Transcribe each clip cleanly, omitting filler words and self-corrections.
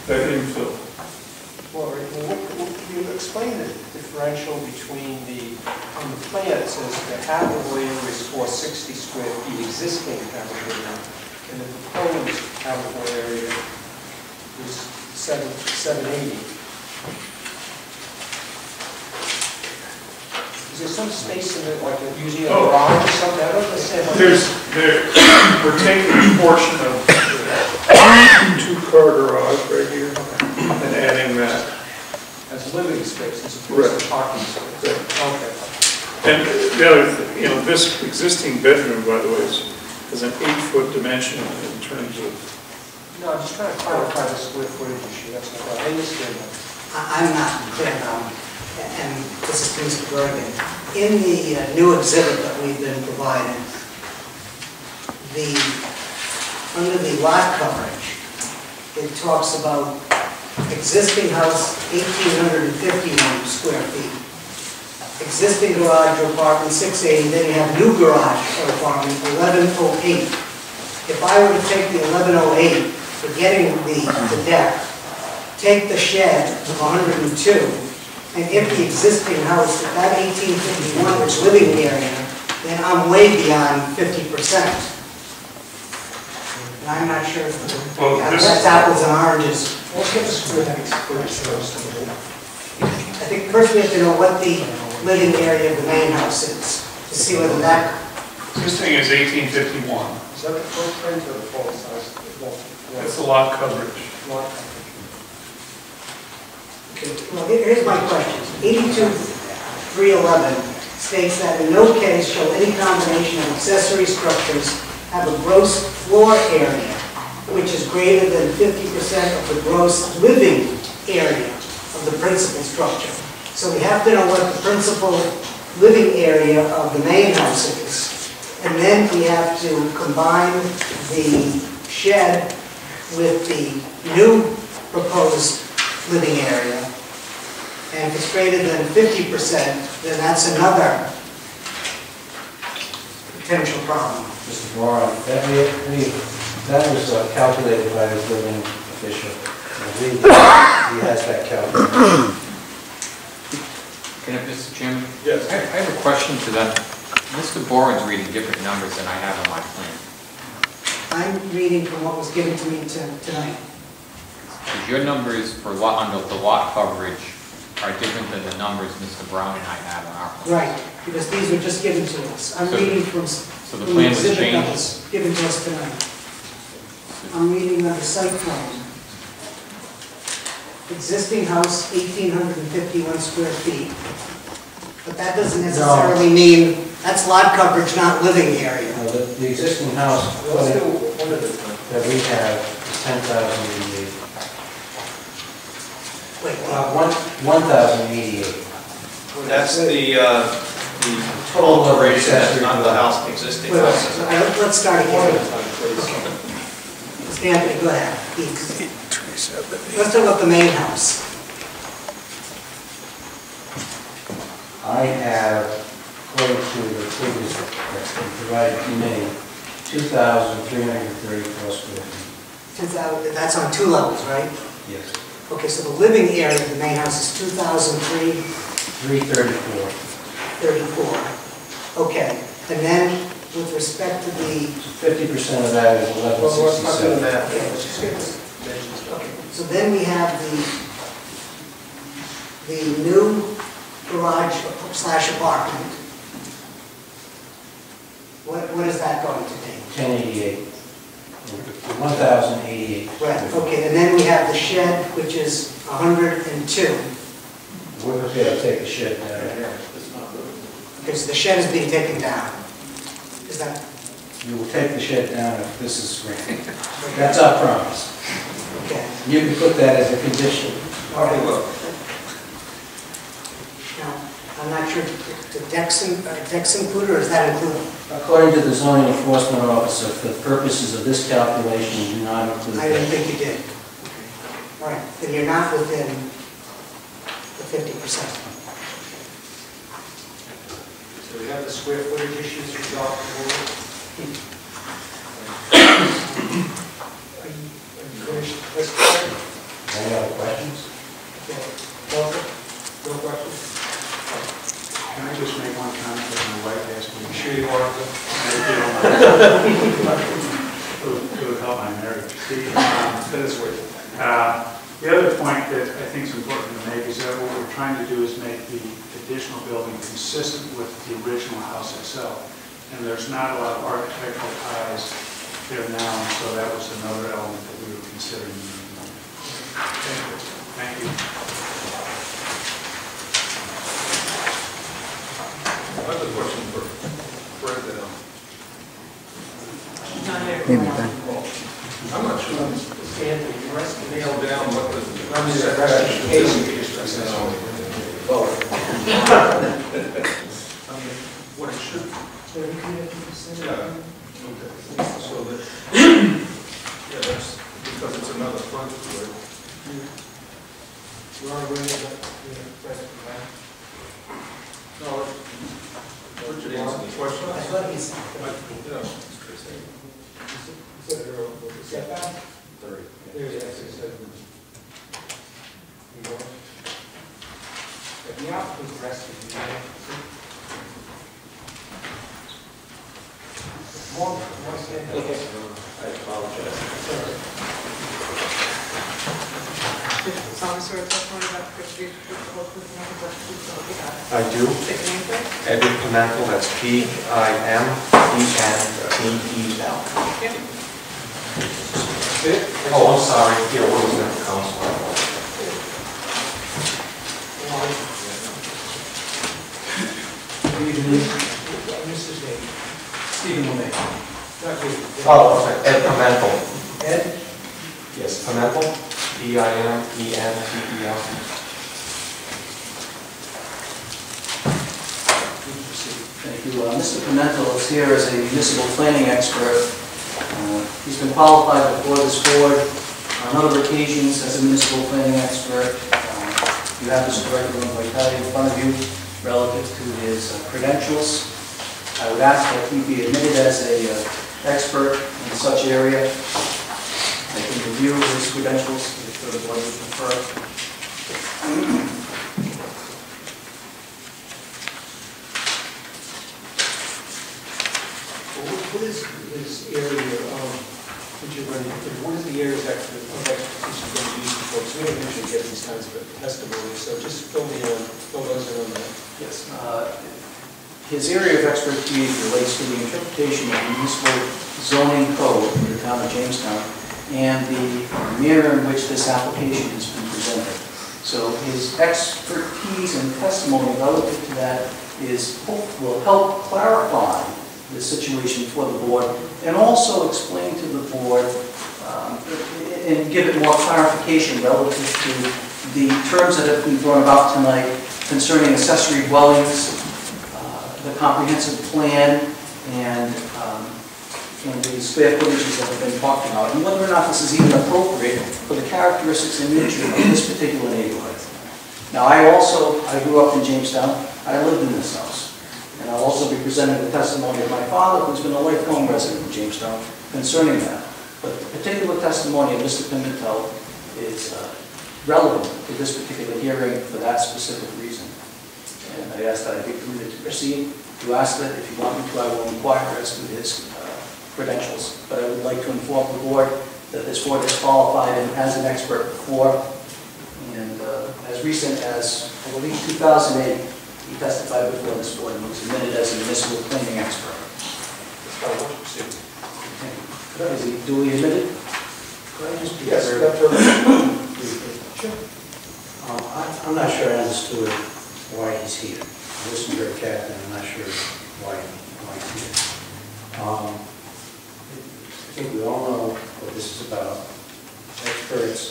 that infill. Well, you explain the differential between on the plan it says the habitable area is 460 square feet, existing habitable area, and the proposed habitable area is 780. Is there some space in it, like using a garage or something? I don't understand. We're taking a portion of the two-car garage right here and adding that. As living space, as opposed to parking space. Okay. And the other, this existing bedroom, by the way, is an 8-foot dimension in terms of. No, I'm just trying to clarify the square footage issue. That's not right. I understand that. I'm not clear now, and this is Mr. Bergen. In the new exhibit that we've been provided, under the lot coverage, it talks about existing house 1,851 square feet, existing garage or apartment 680, then you have new garage or apartment 1108. If I were to take the 1108, forgetting the deck, take the shed of 102, and if the existing house, if that 1851 is living area, then I'm way beyond 50%. And I'm not sure if that's apples and oranges. Let's get the square footage first. I think first we have to know what the living area of the main house is, to see whether that... This thing is 1851. Is that the footprint or the full size? That's the lot coverage. Lot coverage. Well, here's my question. 82.311 states that in no case shall any combination of accessory structures have a gross floor area which is greater than 50% of the gross living area of the principal structure. So we have to know what the principal living area of the main house is. And then we have to combine the shed with the new proposed living area. And if it's greater than 50%, then that's another potential problem. Mr. Moran, that was calculated by the building official. He has that calculated. Can I, Mr. Chairman? Yes. I have a question to that. Mr. Boren's reading different numbers than I have on my plan. I'm reading from what was given to me tonight. Because your numbers for under the lot coverage are different than the numbers Mr. Brown and I have on our plan. Right, because these were just given to us. I'm reading from the plan was exhibit that changed? was given to us tonight. I'm reading the site plan. Existing house, 1,851 square feet. But that doesn't necessarily mean, that's lot coverage, not living area. No, the existing house that we have is 10,088. Wait, 1,088. That's the total operation, that's not the house, existing wait, house. let's start again. Okay. Anthony, go ahead. Let's talk about the main house. I have, according to the figures that provided to me, 2,334 square feet. That's on 2 levels, right? Yes. Okay, so the living area of the main house is 334. 34. Okay, and then with respect to the... 50% of that is 1167. Okay, let's just get this. Okay, so then we have the new garage / apartment. What is that going to be? 1088. 1,088. Right, okay, and then we have the shed, which is 102. We're going to take the shed down. Okay, so the shed is being taken down. Is that? You will take the shed down if this is granted. That's our promise. Okay. You can put that as a condition. All right. Now, I'm not sure, the decks included, or is that included? According to the zoning enforcement officer, for the purposes of this calculation, you do not include I didn't that. think you did. All right, then you're not within the 50%. So we have the square footage issues resolved. Are you finished? Any other questions? No questions? Can I just make one comment that my wife asked me? Sure you are. It would help my marriage. That is worth it. The other point that I think is important to make is that what we're trying to do is make the additional building consistent with the original house itself. And there's not a lot of architectural ties there now, and so that was another element that we were considering. Thank you. I have a question for Fred now. I'm not sure. Anthony, the rest of the Nail down what the. What it should. Yeah. Okay. So that, yeah, that's because it's another front to it. You are aware of that? No, Richard answered the question. I thought he said. Yeah. Setback? 30. There's access. If the applicant's rested, more stand. Okay. I apologize. I do. Edwin Pimentel, that's Pimentel. Oh, I'm sorry, yeah, what was that, Council? Mrs. Nate. Stephen Lemay. Not you. Oh, okay, Ed Pimentel. Ed? Yes, Pimentel, Pimentel. Thank you. Mr. Pimentel is here as a municipal planning expert. He's been qualified before this board on other occasions as a municipal planning expert. You have this curriculum vitality in front of you relative to his credentials. I would ask that he be admitted as an expert in such area. I can review his credentials if the board would prefer. What is this area that you're running, what is the area of expertise you're going to use for? Because we don't usually get these kinds of testimonies, so just fill those in on that. Yes. His area of expertise relates to the interpretation of the municipal zoning code for the town of Jamestown and the manner in which this application has been presented. So his expertise and testimony relative to that will help clarify the situation for the board and also explain to the board and give it more clarification relative to the terms that have been thrown about tonight concerning accessory dwellings, the comprehensive plan, and the square footages that have been talked about, and whether or not this is even appropriate for the characteristics and nature of this particular neighborhood. Now, I grew up in Jamestown. I lived in this house. And I'll also be presenting the testimony of my father, who's been a lifelong resident of Jamestown, concerning that. But the particular testimony of Mr. Pimentel is relevant to this particular hearing for that specific reason. And I ask that I be permitted to proceed. You ask that if you want me to, I will inquire as to his credentials. But I would like to inform the board that this board has qualified him as an expert before. And as recent as, I believe, 2008, he testified before this board and was admitted as a municipal planning expert. Okay. Is he duly admitted? Could I just be Yes, very briefly? Sure. I'm not sure I understood why he's here. I listened very carefully, I'm not sure why he's here. I think we all know what this is about. Experts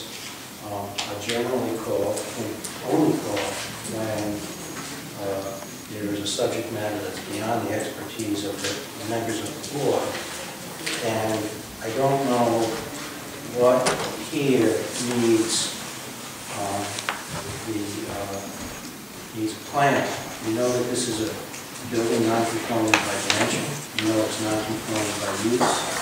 are generally called, and only called, when there is a subject matter that's beyond the expertise of the members of the board. And I don't know what here needs needs planning. We know that this is a building non-conforming by dimension. We know it's non-conforming by use.